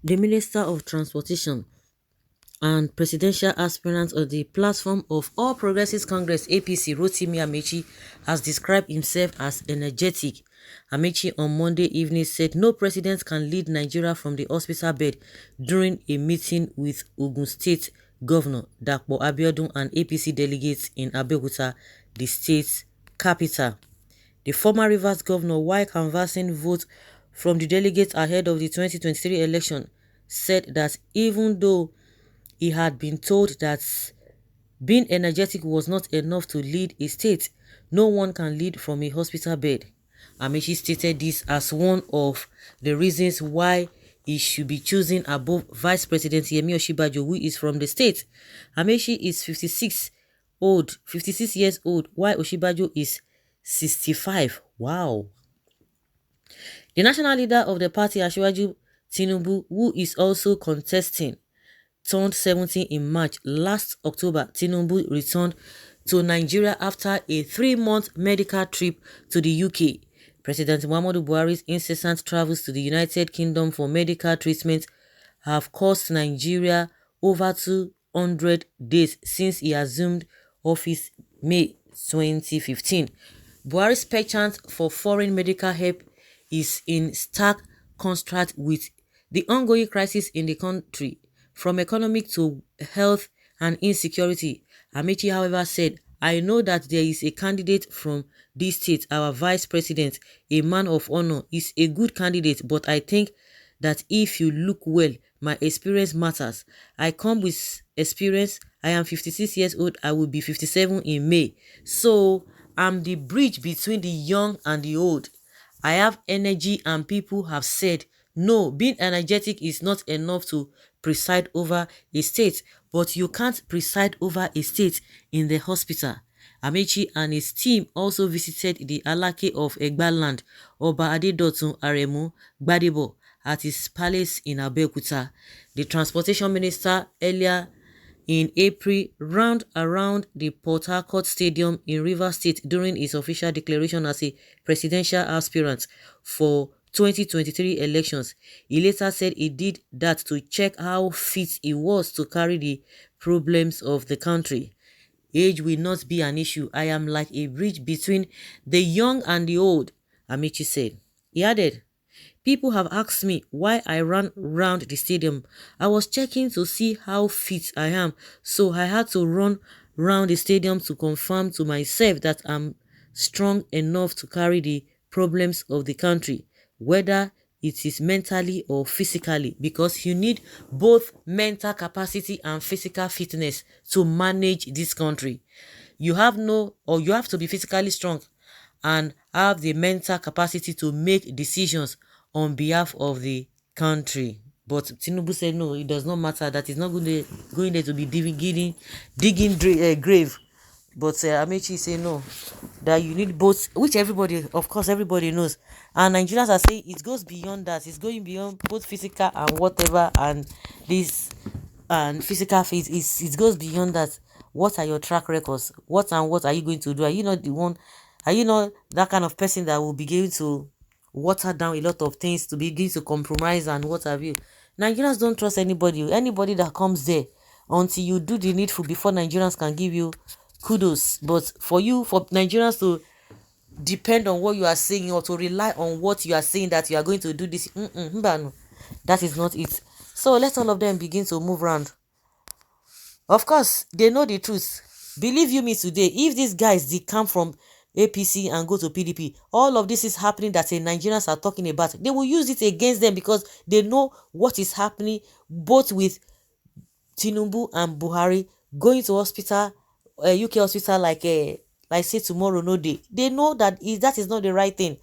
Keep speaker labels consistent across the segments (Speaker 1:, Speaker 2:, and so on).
Speaker 1: The Minister of Transportation and presidential aspirant on the platform of All Progressives Congress APC, Rotimi Amechi, has described himself as energetic. Amechi on Monday evening said no president can lead Nigeria from the hospital bed during a meeting with Ogun State Governor Dapo Abiodun and APC delegates in Abeokuta, the state's capital. The former Rivers governor, while canvassing votes from the delegates ahead of the 2023 election, said that even though he had been told that being energetic was not enough to lead a state, no one can lead from a hospital bed. Amechi stated this as one of the reasons why he should be chosen above Vice President Yemi Osinbajo, who is from the state. Amechi is 56 years old, while Osinbajo is 65. Wow. The national leader of the party, Asiwaju Tinubu, who is also contesting, turned 17 in March. Last October, Tinubu returned to Nigeria after a 3-month medical trip to the UK. President Muhammadu Buhari's incessant travels to the United Kingdom for medical treatment have cost Nigeria over 200 days since he assumed office May 2015. Buhari's penchant for foreign medical help is in stark contrast with the ongoing crisis in the country, from economic to health and insecurity. Amechi, however, said, "I know that there is a candidate from this state, our vice president, a man of honor, is a good candidate, but I think that if you look well, my experience matters. I come with experience. I am 56 years old. I will be 57 in May. So I'm the bridge between the young and the old. I have energy, and people have said, no, being energetic is not enough to preside over a state, but you can't preside over a state in the hospital." Amechi and his team also visited the Alake of Egbaland, Oba Adedotun Aremu Gbadebo, at his palace in Abeokuta. The transportation minister earlier in April round around the Port Harcourt Stadium in Rivers State during his official declaration as a presidential aspirant for 2023 elections. He later said he did that to check how fit he was to carry the problems of the country. "Age will not be an issue. I am like a bridge between the young and the old," Amici said. He added, "People have asked me why I ran round the stadium. I was checking to see how fit I am, so I had to run round the stadium to confirm to myself that I'm strong enough to carry the problems of the country, whether it is mentally or physically, because you need both mental capacity and physical fitness to manage this country. You have to be physically strong and have the mental capacity to make decisions on behalf of the country." But Tinubu said no, it does not matter, that is not going there to be digging grave. But Amechi say no, that you need both, which everybody, of course, everybody knows. And Nigerians are saying it goes beyond that. It's going beyond both physical and whatever, and this and physical fit. It goes beyond that. What are your track records? What are you going to do? Are you not the one? Are you not that kind of person that will begin to water down a lot of things, to begin to compromise and what have you? Nigerians don't trust anybody that comes there until you do the needful before Nigerians can give you kudos. But for Nigerians to depend on what you are saying, or to rely on what you are saying that you are going to do this, that is not it. So let all of them begin to move around. Of course, they know the truth. Believe you me today, if these guys they come from APC and go to PDP, all of this is happening that the Nigerians are talking about, they will use it against them, because they know what is happening, both with Tinubu and Buhari going to hospital, UK hospital, like say tomorrow no day. They know that that is not the right thing.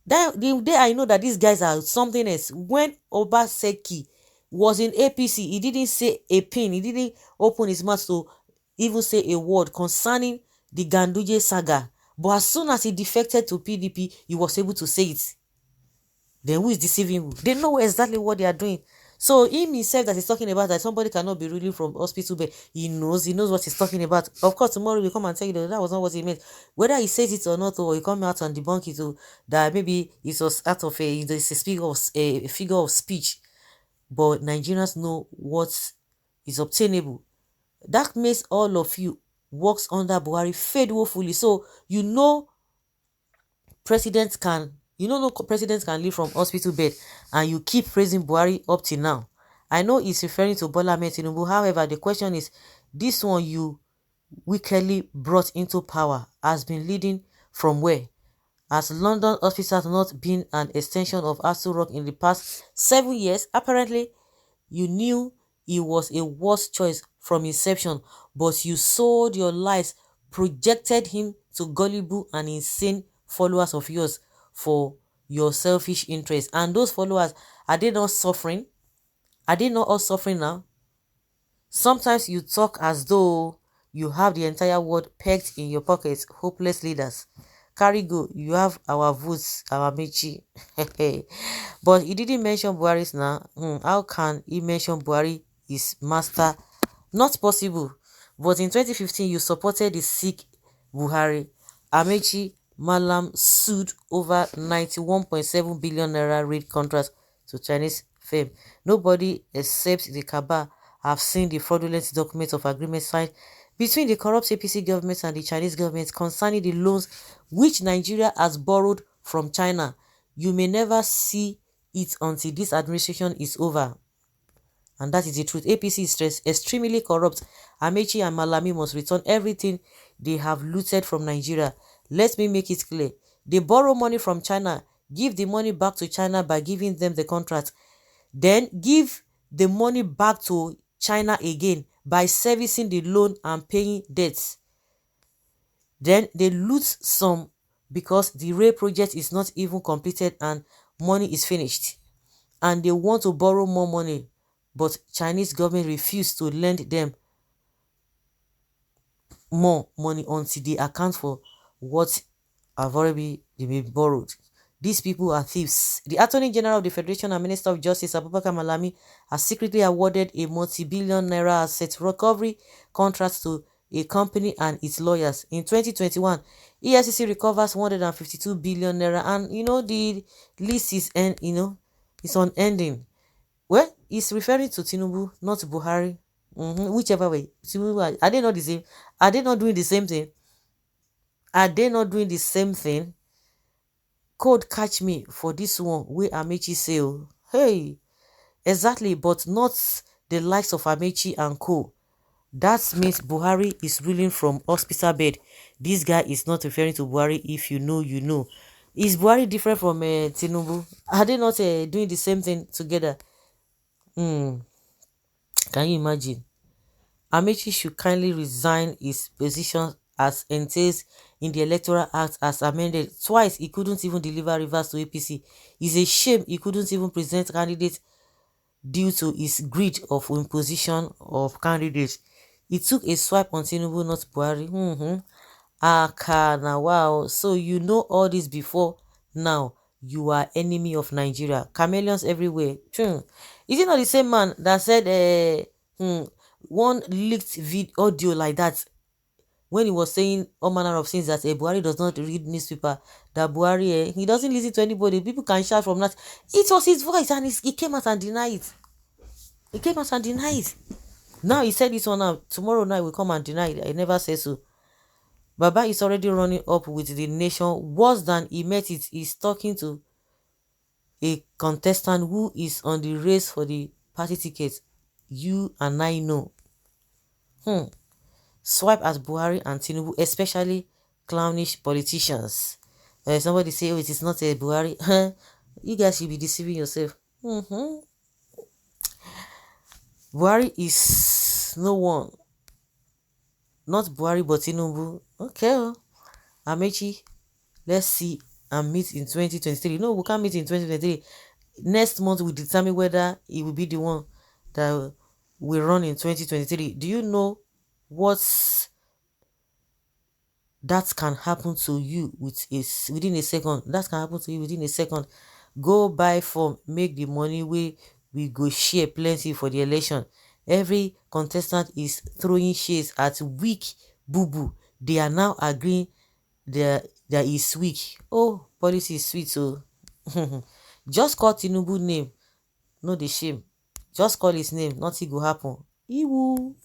Speaker 1: The day I know that these guys are something else, when Obaseki was in APC, he didn't say a pin, he didn't open his mouth to even say a word concerning the Ganduje saga. But as soon as he defected to PDP, he was able to say it. Then who is deceiving who? They know exactly what they are doing. So him himself that he's talking about, that somebody cannot be ruling from hospital bed, he knows what he's talking about. Of course, tomorrow we come and tell you that was not what he meant. Whether he says it or not, or he come out and debunk it, that maybe it was out of a figure of speech. but Nigerians know what is obtainable. That makes all of you works under Buhari fade woefully. So presidents can live from hospital bed, and you keep praising Buhari up till now. I know it's referring to Bola Ahmed Tinubu. However, the question is, this one you wickedly brought into power has been leading from where? Has London officers not been an extension of Aso Rock in the past 7 years? Apparently, you knew he was a worse choice from inception, but you sold your lies, projected him to gullible and insane followers of yours for your selfish interests. And those followers, are they not suffering? Are they not all suffering now? Sometimes you talk as though you have the entire world pegged in your pockets. Hopeless leaders. Carry go, you have our votes, our Ameachi. But he didn't mention Buhari's now. How can he mention Buhari, his master? Not possible. But in 2015, you supported the sick Buhari. Amechi Malam sued over 91.7 billion naira raid contract to Chinese firm. Nobody except the cabal have seen the fraudulent documents of agreement signed between the corrupt APC government and the Chinese government concerning the loans which Nigeria has borrowed from China. You may never see it until this administration is over. And that is the truth. APC is extremely corrupt. Amechi and Malami must return everything they have looted from Nigeria. Let me make it clear. They borrow money from China, give the money back to China by giving them the contract, then give the money back to China again by servicing the loan and paying debts. Then they loot some because the rail project is not even completed and money is finished. And they want to borrow more money, but Chinese government refused to lend them more money until they account for what have already been borrowed. These people are thieves. The Attorney General of the Federation and Minister of Justice, Abubakar Malami, has secretly awarded a multi-billion naira asset recovery contract to a company and its lawyers. In 2021, EFCC recovers 152 billion naira, and the list is it's unending. Well, it's referring to Tinubu, not Buhari. Whichever way, Tinubu, are they not the same? Are they not doing the same thing? Are they not doing the same thing? Code catch me for this one wey Amechi say oh. Hey, exactly, but not the likes of Amechi and co. That means Buhari is ruling from hospital bed. This guy is not referring to Buhari. If you know, you know. Is Buhari different from Tinubu? Are they not doing the same thing together? Can you imagine? Amechi should kindly resign his position as entails in the Electoral Act as amended. Twice he couldn't even deliver reverse to APC. It's a shame he couldn't even present candidates due to his greed of imposition of candidates. He took a swipe on Tinubu, not Buhari. Now wow. So you know all this before now. You are enemy of Nigeria. Chameleons everywhere. Is it not the same man that said one leaked audio like that when he was saying all manner of things that Buhari does not read newspaper, that Buhari he doesn't listen to anybody, people can shout from that. It was his voice, and he came out and denied it. He came out and denied it. Now he said this one now. Tomorrow night will come and deny it. I never say so. Baba is already running up with the nation. Worse than he met it, he's talking to a contestant who is on the race for the party ticket. You and I know. Swipe at Buhari and Tinubu, especially clownish politicians. Somebody say, oh, it is not a Buhari. You guys should be deceiving yourself. Buhari is no one. Not Buhari, but Tinubu. Okay. Amechi, let's see and meet in 2023. No, we can't meet in 2023. Next month will determine whether he will be the one that will run in 2023. Do you know what's that can happen to you within a second? That can happen to you within a second. Go buy form, make the money we go share plenty for the election. Every contestant is throwing shades at weak boo. They are now agreeing that is weak. Oh, policy is sweet. So just call Tinubu name, no the shame. just call his name, nothing go happen. Iwu.